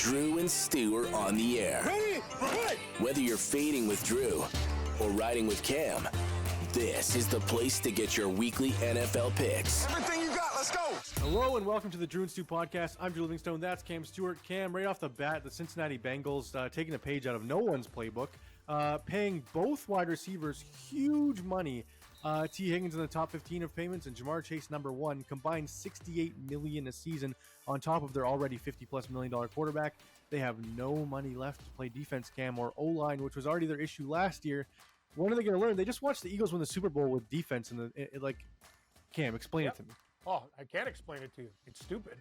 Drew and Stu are on the air. Ready? Whether you're fading with Drew or riding with Cam, this is the place to get your weekly NFL picks. Everything you got, let's go. Hello and welcome to the Drew and Stu podcast. I'm Drew Livingstone, that's Cam Stewart. Cam, right off the bat, the Cincinnati Bengals taking a page out of no one's playbook, paying both wide receivers huge money. T. Higgins in the top 15 of payments and Jamar Chase number 1, combined $68 million a season on top of their already $50+ million quarterback. They have no money left to play defense, Cam, or O-line, which was already their issue last year. When are they going to learn? They just watched the Eagles win the Super Bowl with defense, and Cam, explain it to me. Oh, I can't explain it to you. It's stupid.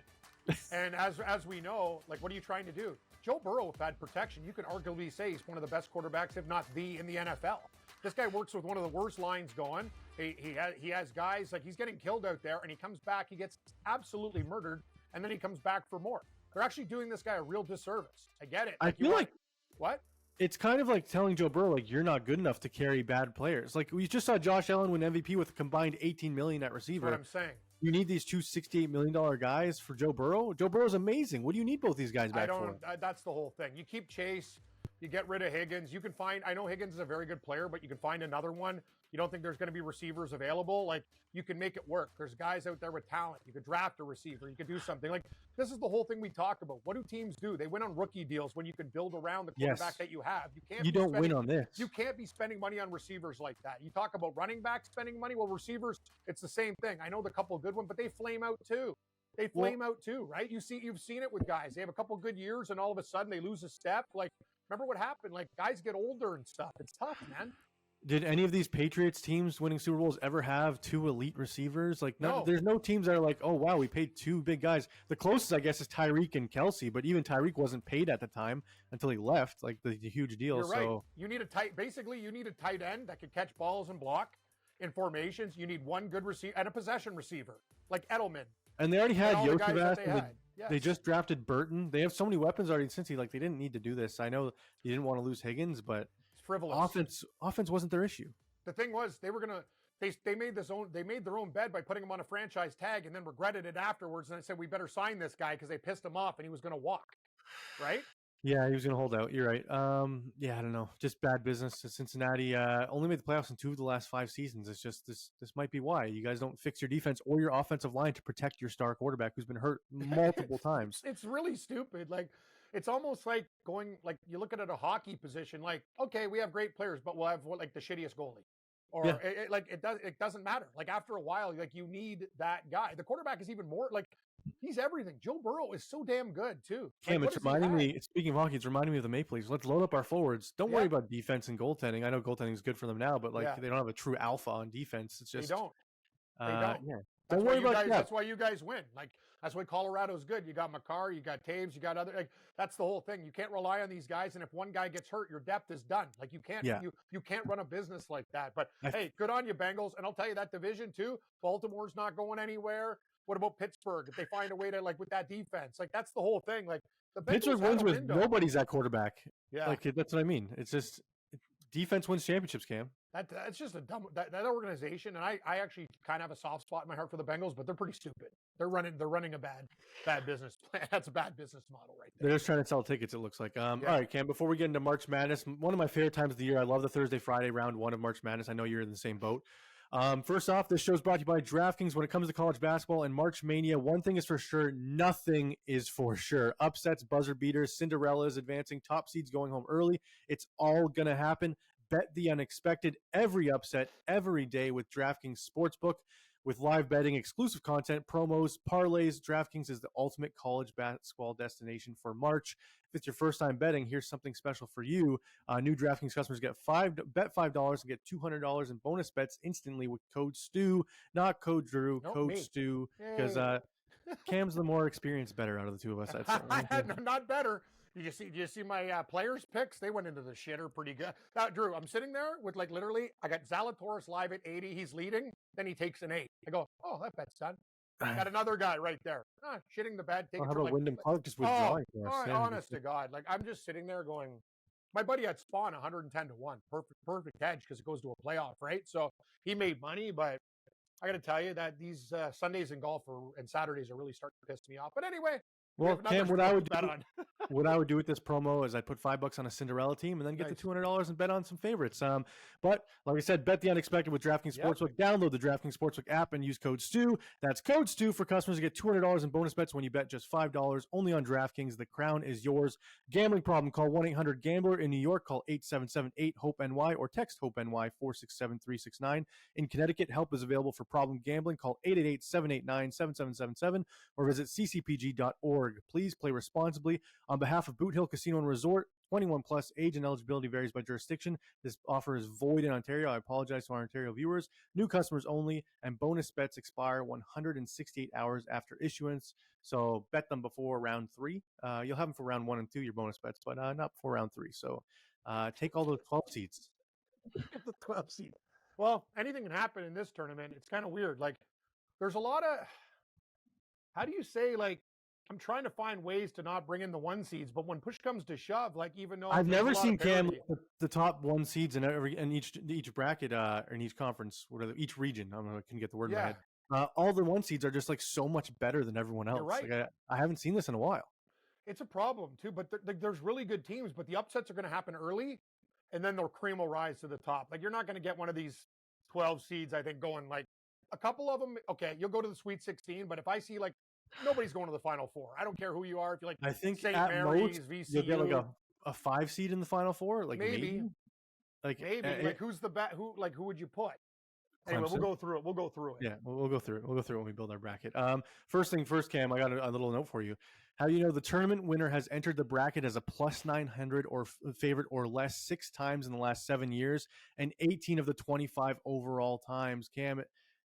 And as we know, like, what are you trying to do? Joe Burrow, with bad protection, you can arguably say he's one of the best quarterbacks, if not the, in the NFL. This guy works with one of the worst lines going. He has guys, like, he's getting killed out there, and he comes back, he gets absolutely murdered, and then he comes back for more. They're actually doing this guy a real disservice. I get it. I feel like... What? It's kind of like telling Joe Burrow, like, you're not good enough to carry bad players. Like, we just saw Josh Allen win MVP with a combined $18 million at receiver. That's what I'm saying. You need these two $68 million guys for Joe Burrow? Joe Burrow's amazing. What do you need both these guys back for? That's the whole thing. You keep Chase, you get rid of Higgins. You can find, I know Higgins is a very good player, but you can find another one. You don't think there's going to be receivers available? Like, you can make it work. There's guys out there with talent. You could draft a receiver. You could do something. Like, this is the whole thing we talk about. What do teams do? They win on rookie deals when you can build around the quarterback that you have. You don't win on this. You can't be spending money on receivers like that. You talk about running backs spending money. Well, receivers, it's the same thing. I know the couple good ones, but they flame out too. They flame out too, right? You've seen it with guys. They have a couple good years, and all of a sudden they lose a step. Like, remember what happened? Like, guys get older and stuff. It's tough, man. Did any of these Patriots teams winning Super Bowls ever have two elite receivers? Like, no. There's no teams that are like, oh, wow, we paid two big guys. The closest, I guess, is Tyreek and Kelsey, but even Tyreek wasn't paid at the time until he left, like the huge deal. You're right. You need you need a tight end that can catch balls and block in formations. You need one good receiver and a possession receiver, like Edelman. And they already had Yoshivas. They just drafted Burton. They have so many weapons already since they didn't need to do this. I know you didn't want to lose Higgins, but frivolous. Offense wasn't their issue. The thing was they made their own bed by putting him on a franchise tag and then regretted it afterwards. And they said, we better sign this guy because they pissed him off and he was going to walk. Right? Yeah, he was going to hold out. You're right. Yeah, I don't know. Just bad business to Cincinnati. Only made the playoffs in 2 of the last 5 seasons. It's just this might be why you guys don't fix your defense or your offensive line to protect your star quarterback who's been hurt multiple times. It's really stupid. Like, it's almost like going, like, you look at it a hockey position, like, okay, we have great players, but we'll have like the shittiest goalie. Or it doesn't matter. Like, after a while, like, you need that guy. The quarterback is even more, like, he's everything. Joe Burrow is so damn good too. Cam, it's reminding me, speaking of hockey, it's reminding me of the Maple Leafs. Let's load up our forwards. Don't worry about defense and goaltending. I know goaltending is good for them now, but they don't have a true alpha on defense. It's just they don't. Yeah. Don't worry about that. That's why you guys win. Like, that's why Colorado's good. You got Makar, you got Taves, you got other. Like, that's the whole thing. You can't rely on these guys, and if one guy gets hurt, your depth is done. Like, you can't. You can't run a business like that. But hey, good on you, Bengals. And I'll tell you, that division too. Baltimore's not going anywhere. What about Pittsburgh? If they find a way to, like, with that defense, like, that's the whole thing. Like, the Bengals Pittsburgh wins with nobody's at quarterback. Yeah, like, that's what I mean. It's just defense wins championships, Cam. That's just a dumb that organization, and I actually kind of have a soft spot in my heart for the Bengals, but they're pretty stupid. They're running a bad business plan. That's a bad business model right there. They're just trying to sell tickets, it looks like. All right, Cam, before we get into March Madness, one of my favorite times of the year. I love the Thursday, Friday round 1 of March Madness. I know you're in the same boat. First off, this show is brought to you by DraftKings. When it comes to college basketball and March Mania, one thing is for sure, nothing is for sure. Upsets, buzzer beaters, Cinderellas advancing, top seeds going home early. It's all going to happen. Bet the unexpected every upset, every day with DraftKings Sportsbook. With live betting, exclusive content, promos, parlays, DraftKings is the ultimate college basketball destination for March. If it's your first time betting, here's something special for you. New DraftKings customers bet $5 and get $200 in bonus bets instantly with code STU, not code Drew, code STU, because Cam's the more experienced better out of the two of us. Not better. Did you see my players picks? They went into the shitter pretty good. Drew, I'm sitting there with, like, literally, I got Zalatoris live at 80. He's leading. Then he takes an 8. I go, oh, that bet's done. Got another guy right there. Shitting the bed. How about Wyndham Clark just withdrawing? Honest to God. Like, I'm just sitting there going, my buddy had Spawn 110 to 1. Perfect hedge because it goes to a playoff, right? So he made money, but I got to tell you that these Sundays in golf and Saturdays are really starting to piss me off. But anyway. Well, Cam, what I would do, what I would do with this promo is I'd put $5 on a Cinderella team and then get the $200 and bet on some favorites. But like I said, bet the unexpected with DraftKings Sportsbook. Download the DraftKings Sportsbook app and use code STU. That's code STU for customers to get $200 in bonus bets when you bet just $5 only on DraftKings. The crown is yours. Gambling problem? Call 1-800-GAMBLER. In New York, call 877-8-HOPE-NY or text HOPE-NY 467-369. In Connecticut, help is available for problem gambling. Call 888-789-7777 or visit ccpg.org. Please play responsibly. On behalf of Boot Hill Casino and Resort, 21 plus, age and eligibility varies by jurisdiction. This offer is void in Ontario. I apologize to our Ontario viewers. New customers only, and bonus bets expire 168 hours after issuance. So bet them before round 3. You'll have them for round 1 and 2, your bonus bets, but not before round 3. So take all those 12 seeds. The 12 seeds. Well, anything can happen in this tournament. It's kind of weird. Like, there's a lot of, how do you say, like, I'm trying to find ways to not bring in the 1 seeds, but when push comes to shove, like, even though I've never seen Cam the top 1 seeds in each bracket or in each conference, each region. I can get the word in my head. All the 1 seeds are just like so much better than everyone else. You're right. Like, I haven't seen this in a while. It's a problem too, but there's really good teams, but the upsets are going to happen early, and then the cream will rise to the top. Like, you're not going to get one of these 12 seeds, I think, going like a couple of them. Okay, you'll go to the Sweet 16, but if I see like nobody's going to the Final Four, I don't care who you are. If you're like, I think St. at Mary's, most VCU, you'll get like a 5 seed in the Final Four, like maybe. Like who's the who would you put? Anyway, Clemson. we'll go through it. Yeah, we'll go through it. We'll go through it when we build our bracket. First thing first, Cam, I got a little note for you. How do you know the tournament winner has entered the bracket as a plus 900 or favorite or less 6 times in the last 7 years and 18 of the 25 overall times? Cam,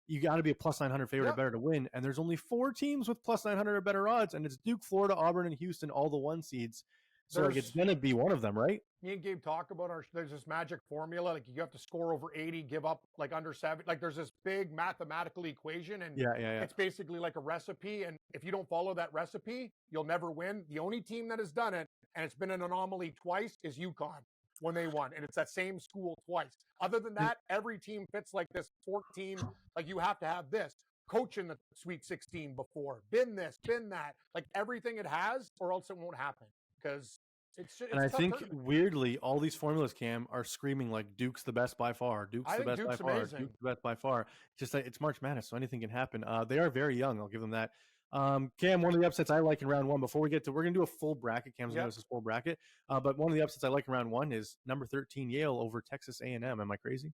you got to be a plus 900 favorite or better to win. And there's only 4 teams with plus 900 or better odds, and it's Duke, Florida, Auburn, and Houston, all the 1 seeds. So like, it's going to be one of them, right? Me and Gabe talk about there's this magic formula. Like, you have to score over 80, give up like under 7. Like, there's this big mathematical equation, and it's basically like a recipe. And if you don't follow that recipe, you'll never win. The only team that has done it, and it's been an anomaly twice, is UConn when they won. And it's that same school twice. Other than that, every team fits like this 14. Like, you have to have this. Coach in the Sweet 16 before. Been this, been that. Like, everything it has, or else it won't happen. Because it's and I think weirdly, all these formulas, Cam, are screaming like Duke's the best by far. Duke's the best by far. Duke's the best by far. Just like, it's March Madness, so anything can happen. They are very young. I'll give them that. Cam, one of the upsets I like in round 1, before we get to, we're going to do a full bracket. Cam's going to give us a full bracket. But one of the upsets I like in round 1 is number 13 Yale over Texas A&M. Am I crazy?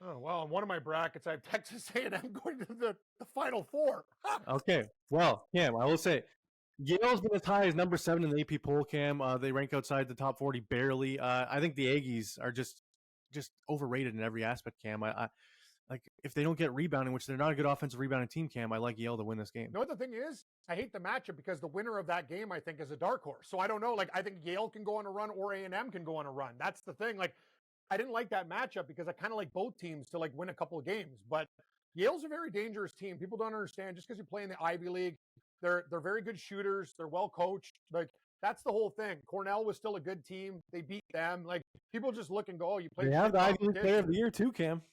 Oh, well, in one of my brackets, I have Texas A&M going to the Final Four. Okay. Well, Cam, I will say, Yale's been as high as number 7 in the AP poll, Cam. They rank outside the top 40 barely. I think the Aggies are just overrated in every aspect, Cam. I like, if they don't get rebounding, which they're not a good offensive rebounding team, Cam, I like Yale to win this game. You know what the thing is? I hate the matchup because the winner of that game, I think, is a dark horse. So I don't know. Like, I think Yale can go on a run or A&M can go on a run. That's the thing. Like, I didn't like that matchup because I kind of like both teams to like win a couple of games. But Yale's a very dangerous team. People don't understand just because you play in the Ivy League. They're very good shooters. They're well coached. Like, that's the whole thing. Cornell was still a good team. They beat them. Like, people just look and go, oh, you played. They have the Ivy League Player of the Year too, Cam.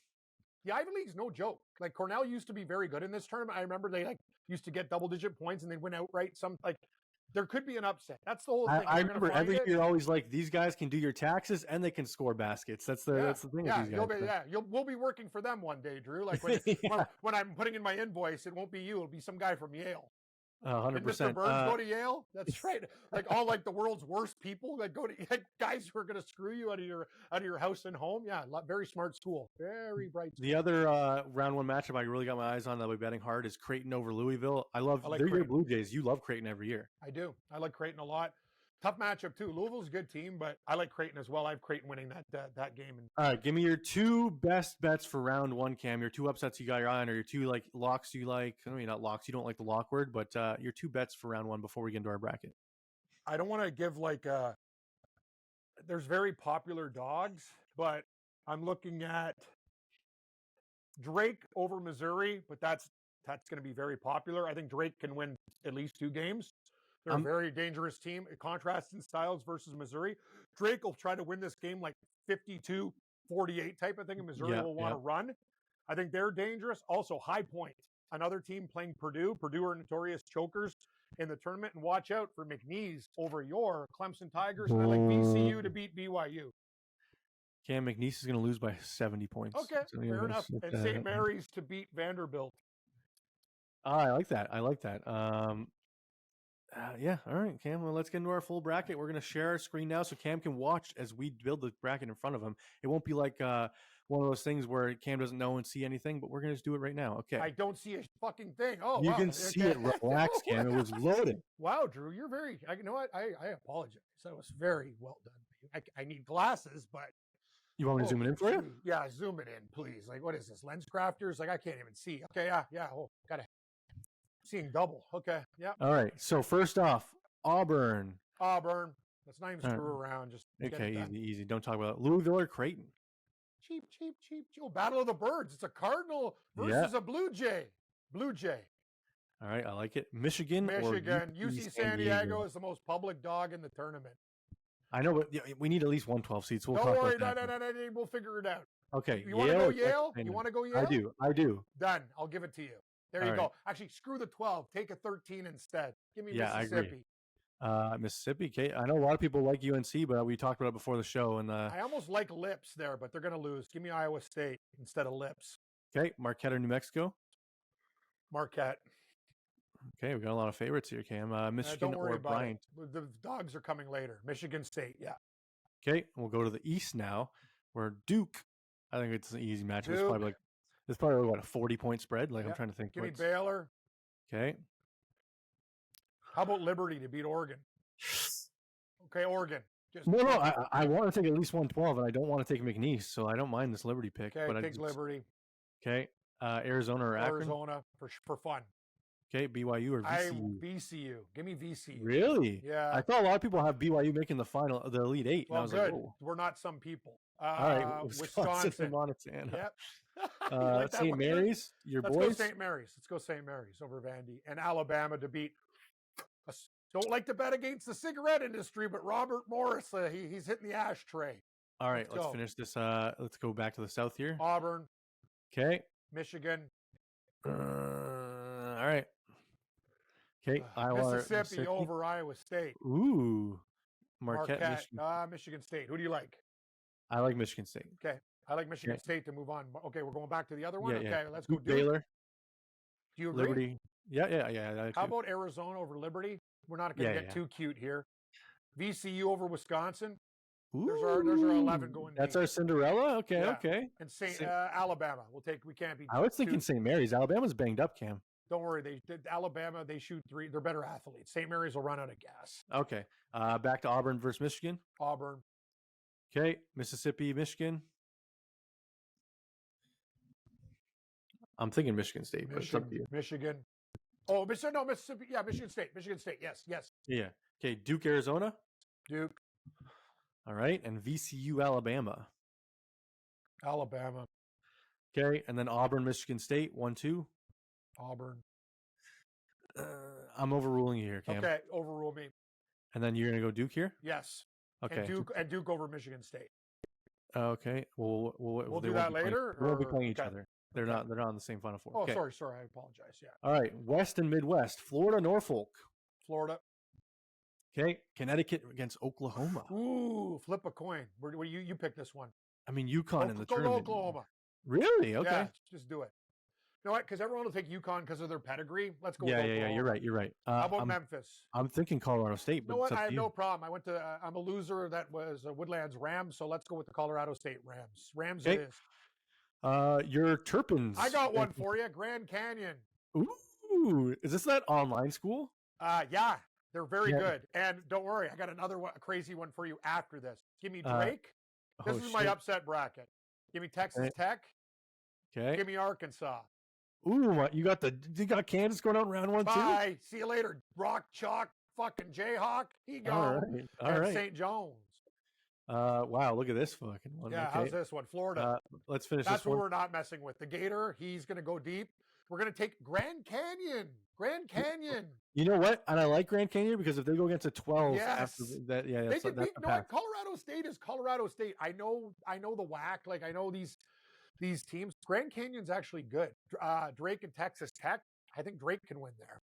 The Ivy League's no joke. Like, Cornell used to be very good in this tournament. I remember they like used to get double-digit points and they win outright. There could be an upset. That's the whole thing. I remember every year always like, these guys can do your taxes and they can score baskets. That's the thing. Yeah, with these guys. We'll be working for them one day, Drew. Like, when I'm putting in my invoice, it won't be you. It'll be some guy from Yale. 100%. Mr. Birds go to Yale? That's right. Like, all like the world's worst people that go to guys who are going to screw you out of your house and home. Yeah, very smart school. Very bright school. The other round 1 matchup I really got my eyes on that I'll be betting hard is Creighton over Louisville. They're your Blue Jays. You love Creighton every year. I do. I like Creighton a lot. Tough matchup too. Louisville's a good team, but I like Creighton as well. I have Creighton winning that game. All right, give me your 2 best bets for round 1, Cam. Your 2 upsets you got your eye on, or your 2 like locks you like. I mean, not locks. You don't like the lock word, but your 2 bets for round 1 before we get into our bracket. I don't want to give like there's very popular dogs, but I'm looking at Drake over Missouri, but that's going to be very popular. I think Drake can win at least 2 games. They're a very dangerous team. It contrasts in styles versus Missouri. Drake will try to win this game like 52-48 type of thing, and Missouri will want to run. I think they're dangerous. Also, High Point, another team playing Purdue. Purdue are notorious chokers. in the tournament, and watch out for McNeese over your Clemson Tigers. And I like VCU to beat BYU. Cam, McNeese is going to lose by 70 points. Okay, fair enough. And St. Mary's to beat Vanderbilt. I like that. Yeah, all right, Cam. Well, let's get into our full bracket. We're going to share our screen now so Cam can watch as we build the bracket in front of him. It won't be like one of those things where Cam doesn't know and see anything, but we're going to just do it right now. Okay. I don't see a fucking thing. Oh, you wow. can see it. Relax, Cam. It was loaded. Wow, Drew, you're very. You know what? I apologize. That was very well done. I need glasses, but. You want me to zoom it in for you? Yeah, zoom it in, please. Like, what is this? Lens crafters? Like, I can't even see. Okay, yeah. Oh, got it. Seeing double. Okay, yeah. All right. So first off, Auburn. Let's not even screw around. Just okay, easy. Don't talk about it. Louisville or Creighton. Cheap. Oh, Battle of the Birds. It's a Cardinal versus a Blue Jay. All right, I like it. Michigan. UC San Diego is the most public dog in the tournament. I know, but we need at least 112 seats. Don't worry, no, we'll figure it out. Okay. You want to go Yale? You want to go Yale? I do. Done. I'll give it to you. There you go. Actually, screw the 12. Take a 13 instead. Give me Mississippi. I agree. Mississippi. Okay. I know a lot of people like UNC, but we talked about it before the show. And I almost like Lips there, but they're going to lose. Give me Iowa State instead of Lips. Okay. Marquette or New Mexico? Marquette. Okay, we got a lot of favorites here, Cam. Michigan or Bryant. The dogs are coming later. Michigan State, yeah. Okay, we'll go to the East now, where Duke. I think it's an easy match. It's probably what, a 40-point spread. Like, I'm trying to think. Give me Baylor. Okay. How about Liberty to beat Oregon? Okay, Oregon. I want to take at least 112, and I don't want to take McNeese, so I don't mind this Liberty pick. Okay, take Liberty. Okay, Arizona or Akron? Arizona for fun. Okay, BYU or VCU? VCU. Give me VCU. Really? Yeah. I thought a lot of people have BYU making the Elite Eight. Well, and I was good. Like, oh. We're not some people. All right, Wisconsin and Montana. Yep. St. Mary's, boys? Let's go St. Mary's over Vandy. And Alabama to beat. Don't like to bet against the cigarette industry, but Robert Morris, he's hitting the ashtray. All right, let's finish this. Let's go back to the South here. Auburn. Okay. Michigan. All right. Okay, Mississippi over Iowa State. Ooh, Marquette. Michigan State. Who do you like? I like Michigan State. Okay, I like Michigan State to move on. Okay, we're going back to the other one. Yeah, okay, let's go. Baylor. Do you agree? Liberty. Yeah. How about Arizona over Liberty? We're not going to get too cute here. VCU over Wisconsin. Ooh, there's our 11 going. That's our Cinderella. Okay. And Alabama. We can't be. I was thinking St. Mary's. Alabama's banged up, Cam. Don't worry. Alabama, they shoot three. They're better athletes. St. Mary's will run out of gas. Okay. Back to Auburn versus Michigan. Auburn. Okay. Mississippi, Michigan. I'm thinking Michigan State. But it's up to you. Michigan. Oh, Mississippi. Yeah, Michigan State. Yes. Yeah. Okay. Duke, Arizona. Duke. All right. And VCU, Alabama. Alabama. Okay. And then Auburn, Michigan State. 1-2. Auburn. I'm overruling you here, Cam. Okay, overrule me. And then you're going to go Duke here? Yes. Okay. And Duke over Michigan State. Okay. We'll do that later. We'll be playing each other. They're not on the same Final Four. Oh, okay. sorry. I apologize. Yeah. All right. West and Midwest. Florida, Norfolk. Florida. Okay. Connecticut against Oklahoma. Ooh, flip a coin. Where you pick this one? I mean, UConn in the tournament. Oklahoma. Really? Okay. Yeah, just do it. You know what? Because everyone will take UConn because of their pedigree. Let's go. Yeah. You're right. How about Memphis? I'm thinking Colorado State. But you know what? I have no problem. I went to. I'm a loser. That was Woodlands Rams. So let's go with the Colorado State Rams. Rams it is. Your Turpins. I got one for you. Grand Canyon. Ooh, is this that online school? Yeah, they're very good. And don't worry, I got another one, a crazy one for you after this. Give me Drake. This is my upset bracket. Give me Texas Tech. Okay. Give me Arkansas. Ooh, you got Kansas going out in round 1 too? Bye. See you later. Rock Chalk, fucking Jayhawk. He gone. All right. St. John's. Wow, look at this fucking one. Yeah, okay. how's this one? Florida. Let's finish That's this one. what we're not messing with. The Gator, he's going to go deep. We're going to take Grand Canyon. You know what? And I like Grand Canyon because if they go against a 12 after that, they can beat. Colorado State is Colorado State. I know the whack. Like I know these teams. Grand Canyon's actually good. Drake and Texas Tech. I think Drake can win there.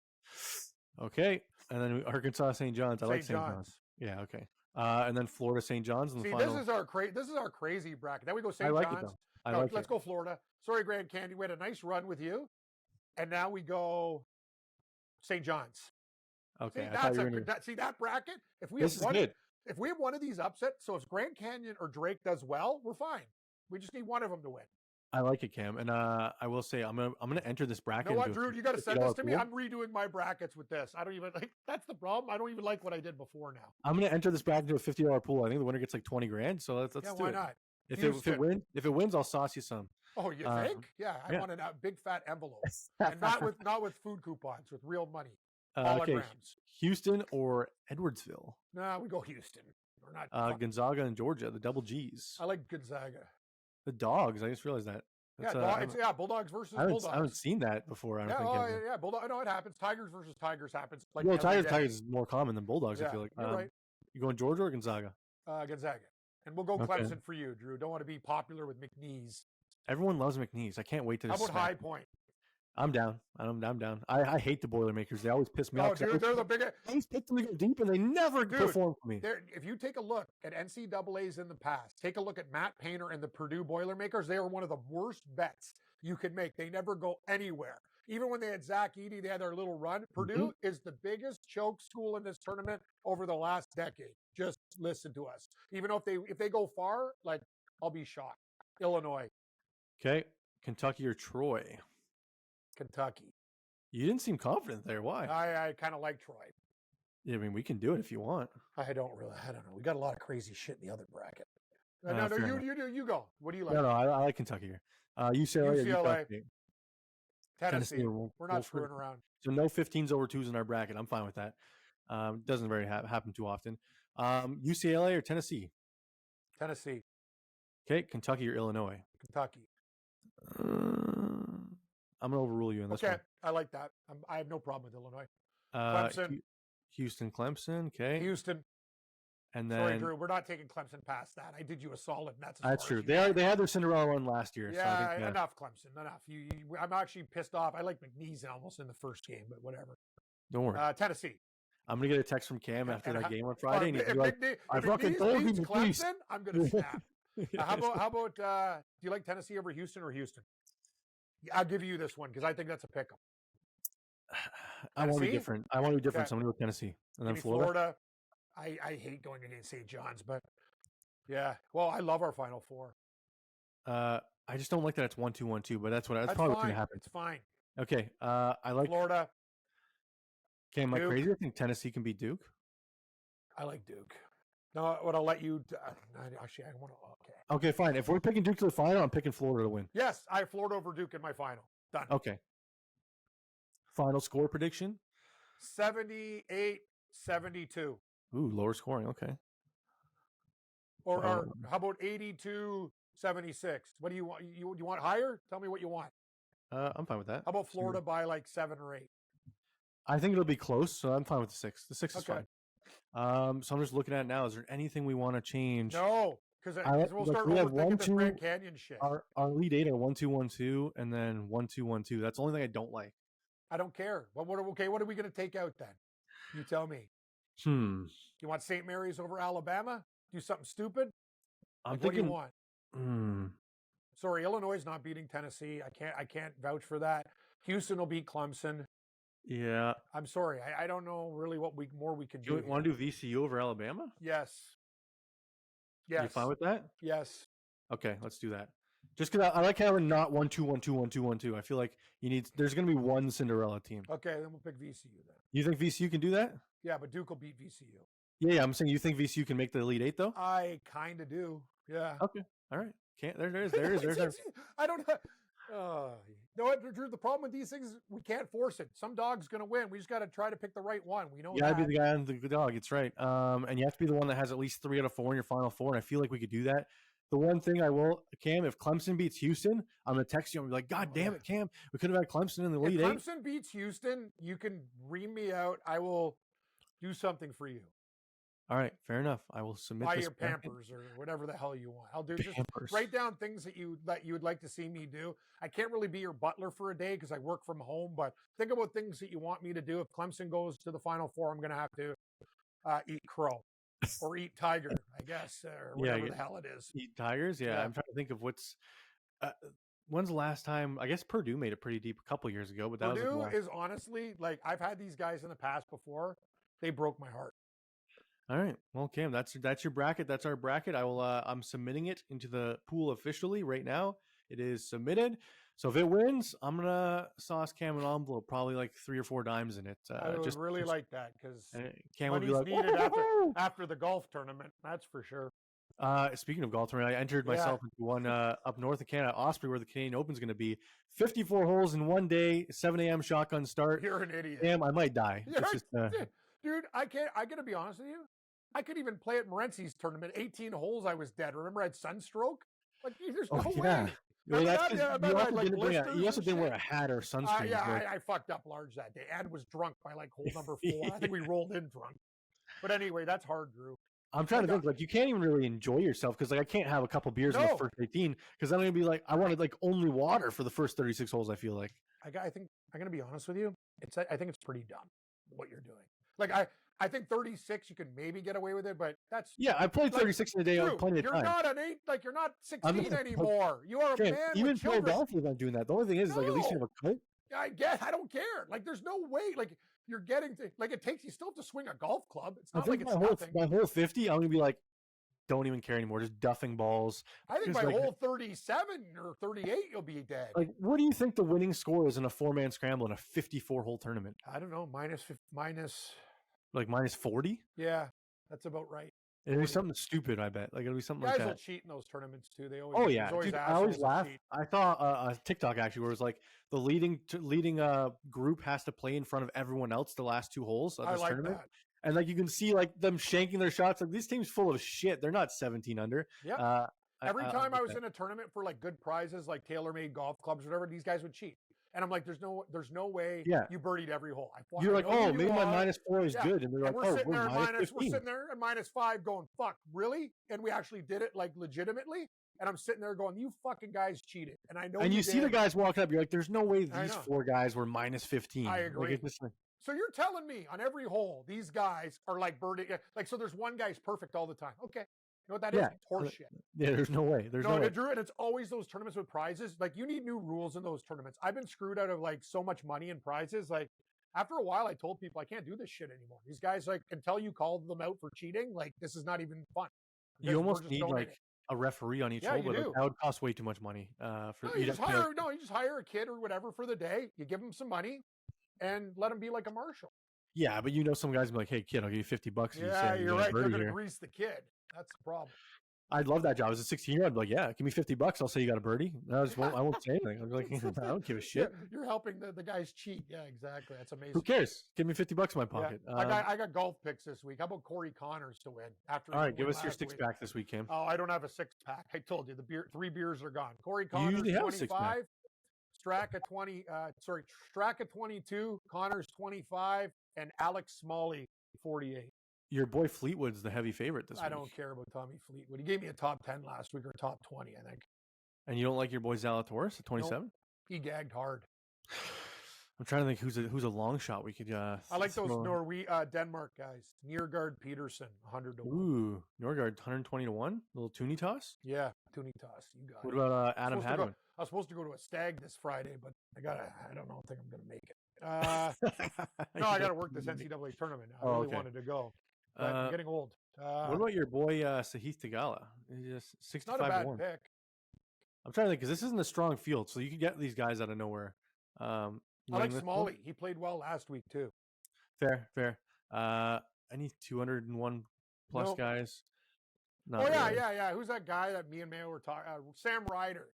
Okay. And then Arkansas, St. John's. I like St. John's. Yeah, okay. And then Florida, St. John's in the final. This is our crazy bracket. Then we go St. like John's. Let's go Florida. Sorry, Grand Canyon. We had a nice run with you. And now we go St. John's. Okay. See that bracket? If we have one of these upsets, so if Grand Canyon or Drake does well, we're fine. We just need one of them to win. I like it, Cam, and I will say I'm gonna enter this bracket. You know what, Drew? You got to send this to me. I'm redoing my brackets with this. I don't even like. That's the problem. I don't even like what I did before now. I'm gonna enter this bracket to a $50 pool. I think the winner gets like $20,000. So let's do it. Why not? If it wins, I'll sauce you some. Oh, you think? Yeah, I want a big fat envelope, and not with food coupons, with real money. Okay, Houston or Edwardsville? Nah, we go Houston. We're not Gonzaga and Georgia, the double G's. I like Gonzaga. The Dogs. I just realized that. Bulldogs versus Bulldogs. I haven't seen that before. Bulldog. I know it happens. Tigers versus Tigers happens. Like Tigers is more common than Bulldogs. I feel like. You're right. You going Georgia or Gonzaga? Gonzaga, and we'll go Clemson for you, Drew. Don't want to be popular with McNeese. Everyone loves McNeese. I can't wait to. How about High Point? I'm down. I'm down. I hate the Boilermakers. They always piss me off. Dude, they're the biggest. I always pick them to go deep, and they never perform for me. If you take a look at NCAAs in the past, take a look at Matt Painter and the Purdue Boilermakers. They are one of the worst bets you could make. They never go anywhere. Even when they had Zach Edey, they had their little run. Purdue is the biggest choke school in this tournament over the last decade. Just listen to us. Even if they go far, like I'll be shocked. Illinois. Okay, Kentucky or Troy. Kentucky. You didn't seem confident there. Why? I kind of like Troy. Yeah, I mean, we can do it if you want. I don't know. We got a lot of crazy shit in the other bracket. You go. What do you like? No, I like Kentucky here. UCLA. Tennessee. We're not screwing around. So no 15s over 2s in our bracket. I'm fine with that. Doesn't very happen too often. UCLA or Tennessee? Tennessee. Okay, Kentucky or Illinois? Kentucky. I'm going to overrule you in this one. Okay, I like that. I have no problem with Illinois. Clemson. Houston, Clemson. Okay. Houston. And then, sorry, Drew, we're not taking Clemson past that. I did you a solid. That's true. They had their Cinderella run last year. Yeah, so enough Clemson. Enough. I'm actually pissed off. I like McNeese almost in the first game, but whatever. Don't worry. Tennessee. I'm going to get a text from Cam after that game on Friday. And if McNeese beats Clemson, I'm going to snap. How about do you like Tennessee over Houston or Houston? I'll give you this one because I think that's a pick 'em. I want to be different. So I'm going to go Tennessee. And then Florida. I hate going against St. John's, but yeah. Well, I love our Final Four. I just don't like that it's 1-2-1-2, but that's probably what's going to happen. It's fine. Okay. I like Florida. Okay, am I crazy? I think Tennessee can beat Duke. I like Duke. No, what I'll let you. Actually, I want to. Okay, fine. If we're picking Duke to the final, I'm picking Florida to win. Yes, I have Florida over Duke in my final. Done. Okay. Final score prediction? 78-72. Ooh, lower scoring. Okay. Or how about 82-76? What do you want? You want higher? Tell me what you want. I'm fine with that. How about Florida by like 7 or 8? I think it'll be close, so I'm fine with the 6. The 6 is fine. So I'm just looking at it now. Is there anything we want to change? No, because we'll start overthinking this Grand Canyon shit. Our Elite 8 are 1-2-1-2 and then 1-2-1-2. That's the only thing I don't like. I don't care. What are we going to take out then? You tell me. You want St. Mary's over Alabama? Do something stupid? I'm thinking. What do you want? Sorry, Illinois is not beating Tennessee. I can't vouch for that. Houston will beat Clemson. Yeah. I'm sorry. I don't know really what more we can do. You want to do VCU over Alabama? Yes. You fine with that? Yes. Okay, let's do that. Just because I like having not 1-2-1-2-1-2-1-2. I feel like there's going to be one Cinderella team. Okay, then we'll pick VCU then. You think VCU can do that? Yeah, but Duke will beat VCU. Yeah, I'm saying you think VCU can make the Elite 8 though? I kind of do. Yeah. Okay. All right. There is. I don't know. No, Drew, the problem with these things is we can't force it. Some dog's going to win. We just got to try to pick the right one. We know you got to be the guy on the dog. It's right. And you have to be the one that has at least 3 out of 4 in your Final Four, and I feel like we could do that. The one thing I will, Cam, if Clemson beats Houston, I'm going to text you and be like, God damn it, Cam. We could have had Clemson in the Elite 8. If Clemson beats Houston, you can ream me out. I will do something for you. All right, fair enough. I will submit Buy this your bracket. Pampers or whatever the hell you want. I'll do just Pampers. write down things that you would like to see me do. I can't really be your butler for a day because I work from home, but think about things that you want me to do. If Clemson goes to the Final Four, I'm going to have to eat crow or eat tiger, I guess, or whatever the hell it is. Eat tigers? Yeah, I'm trying to think of what's. When's the last time? I guess Purdue made it pretty deep a couple years ago, but that Purdue was is honestly like I've had these guys in the past before. They broke my heart. All right. Well, Cam, that's your bracket. That's our bracket. I'm submitting it into the pool officially right now. It is submitted. So if it wins, I'm gonna sauce Cam an envelope, probably like 3 or 4 dimes in it. I would really like that because Cam would be money's like, needed after the golf tournament. That's for sure. Speaking of golf tournament, I entered myself into one up north of Canada, Osprey, where the Canadian Open is going to be. 54 holes in one day, 7 a.m. shotgun start. You're an idiot. Damn, I might die. Dude, I can't. I gotta be honest with you. I could even play at Morency's tournament. 18 holes, I was dead. Remember, I had sunstroke. Like, there's no way. Well, you also didn't wear a hat or sunscreen. I fucked up large that day and was drunk by like hole number 4. I think we rolled in drunk. But anyway, that's hard, Drew. I'm trying to think, like, you can't even really enjoy yourself because, like, I can't have a couple beers in the first 18 because I'm going to be like, I wanted, like, only water for the first 36 holes, I feel like. I think, I'm going to be honest with you. I think it's pretty dumb what you're doing. Like, I think 36, you can maybe get away with it, but that's... Yeah, I played 36 in a day on plenty of time. You're not an 8, like, you're not 16 anymore. You are a man even with children. Philadelphia is not doing that. The only thing is, like, at least you have a coat. I don't care. Like, there's no way. Like, you're getting to... Like, it takes... You still have to swing a golf club. It's not like it's nothing. My whole 50, I'm going to be like, don't even care anymore. Just duffing balls. I think by hole 37 or 38, you'll be dead. Like, what do you think the winning score is in a 4-man scramble in a 54-hole tournament? I don't know. Minus... Like minus 40? Yeah, that's about right. It'll be something stupid, I bet. Like, it'll be something like that. Guys will cheat in those tournaments, too. They always... Dude, I always laugh. I saw a TikTok, actually, where it was like, the leading group has to play in front of everyone else the last 2 holes of this tournament. That. And, like, you can see, like, them shanking their shots. Like, this team's full of shit. They're not 17 under. Yeah. Every time I was in a tournament for, like, good prizes, like tailor-made golf clubs or whatever, these guys would cheat. And I'm like, there's no way you birdied every hole. You're like, maybe my minus 4 is good. And they're like, we're sitting there at minus 5 going, fuck, really? And we actually did it, like, legitimately. And I'm sitting there going, you fucking guys cheated. And I know you see the guys walking up. You're like, there's no way these 4 guys were minus 15. I agree. So you're telling me on every hole, these guys are like birdie. Like, so there's one guy's perfect all the time. Okay. You know what that is? It's horseshit. Yeah, there's no way. There's no way. Drew, and it's always those tournaments with prizes. Like, you need new rules in those tournaments. I've been screwed out of, like, so much money in prizes. Like, after a while, I told people I can't do this shit anymore. These guys, like, until you call them out for cheating, like, this is not even fun. You almost need, like, a referee on each hole, but that would cost way too much money. You just hire a kid or whatever for the day. You give them some money and let them be like a marshal. Yeah, but some guys be like, hey, kid, I'll give you $50. Yeah, you're right. They're going to grease the kid. That's the problem. I'd love that job. As a 16-year-old, I'd be like, yeah, give me $50. I'll say you got a birdie. I won't say anything. I'll be like, I don't give a shit. Yeah, you're helping the guys cheat. Yeah, exactly. That's amazing. Who cares? Give me $50 in my pocket. Yeah. I got golf picks this week. How about Corey Connors to win? All right, give us your 6-pack this week, Kim. Oh, I don't have a 6-pack. I told you, 3 beers are gone. Corey Connors, 25. Straka 20. Straka 22. Connors 25. And Alex Smalley 48. Your boy Fleetwood's the heavy favorite this week. I don't care about Tommy Fleetwood. He gave me a top 10 last week, or top 20, I think. And you don't like your boy Zalatoris at 27? Nope. He gagged hard. I'm trying to think who's a long shot we could. I like those Denmark guys. Nørgaard Peterson, 100 to 1. Ooh, Nørgaard 120 to 1. Little toonie toss. Yeah, toonie toss. You got it. What about Adam Hadwin? I was supposed to go to a stag this Friday, but I don't think I'm going to make it. No, I got to work this NCAA tournament now. I really wanted to go. But I'm getting old. What about your boy Sahith Theegala? He's just 65 not a bad to 1. Pick. I'm trying to think because this isn't a strong field, so you can get these guys out of nowhere. I like Smalley. He played well last week too. Fair. Any 201 plus guys? Not really. Yeah. Who's that guy that me and Mayo were talking? Sam Ryder.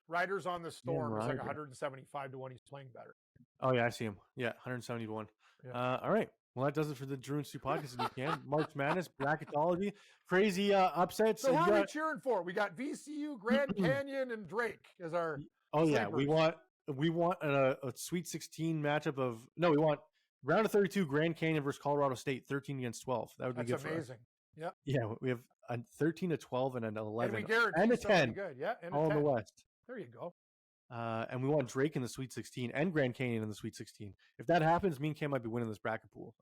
Ryder's on the Storm. It's like 175 to 1. He's playing better. Oh yeah, I see him. Yeah, 170 to 1. Yeah. All right. Well, that does it for the Drew and Stu podcast. If you can, March Madness, bracketology, crazy upsets. So who are we cheering for? We got VCU, Grand Canyon, and Drake as our. Oh yeah, we want a Sweet 16 matchup we want round of 32 Grand Canyon versus Colorado State, 13 against 12. That would be good. That's amazing. Yeah, we have a 13, a 12, and an 11, and a 10. Good. Yeah, and all a 10. in the West. There you go. And we want Drake in the Sweet 16 and Grand Canyon in the Sweet 16. If that happens, me and Cam might be winning this bracket pool.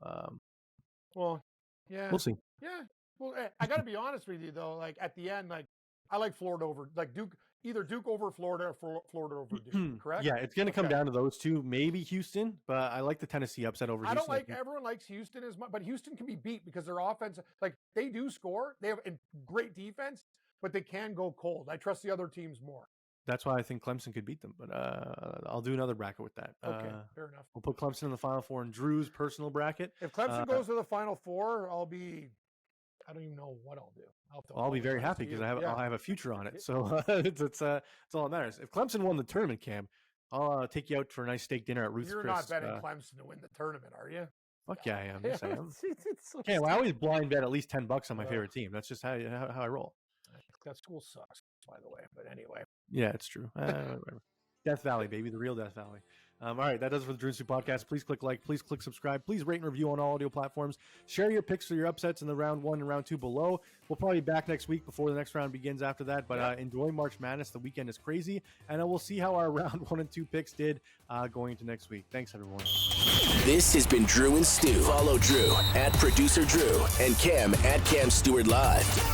Well, yeah, we'll see. Yeah, well, I got to be honest with you though. Like at the end, like I like Florida over like Duke. Either Duke over Florida or Florida over Duke. Correct? Yeah, it's going to come down to those two. Maybe Houston, but I like the Tennessee upset over Houston. I don't like everyone likes Houston as much, but Houston can be beat because their offense, like they do score. They have a great defense, but they can go cold. I trust the other teams more. That's why I think Clemson could beat them. But I'll do another bracket with that. Okay, fair enough. We'll put Clemson in the Final Four in Drew's personal bracket. If Clemson goes to the Final Four, I don't even know what I'll do. I'll be very happy because I'll have a future on it. So it's all that matters. If Clemson won the tournament, Cam, I'll take you out for a nice steak dinner at Ruth's You're Chris. not betting Clemson to win the tournament, are you? Fuck yeah, I am. Yes, I am. So Cam, I always blind bet at least $10 on my favorite team. That's just how I roll. That school sucks, by the way. But anyway. Yeah, it's true. Death Valley, baby. The real Death Valley. All right, that does it for the Drew and Stu podcast. Please click like. Please click subscribe. Please rate and review on all audio platforms. Share your picks or your upsets in the round 1 and round 2 below. We'll probably be back next week before the next round begins after that. But enjoy March Madness. The weekend is crazy. And we'll see how our round 1 and 2 picks did going into next week. Thanks, everyone. This has been Drew and Stu. Follow Drew at Producer Drew and Cam at Cam Stewart Live.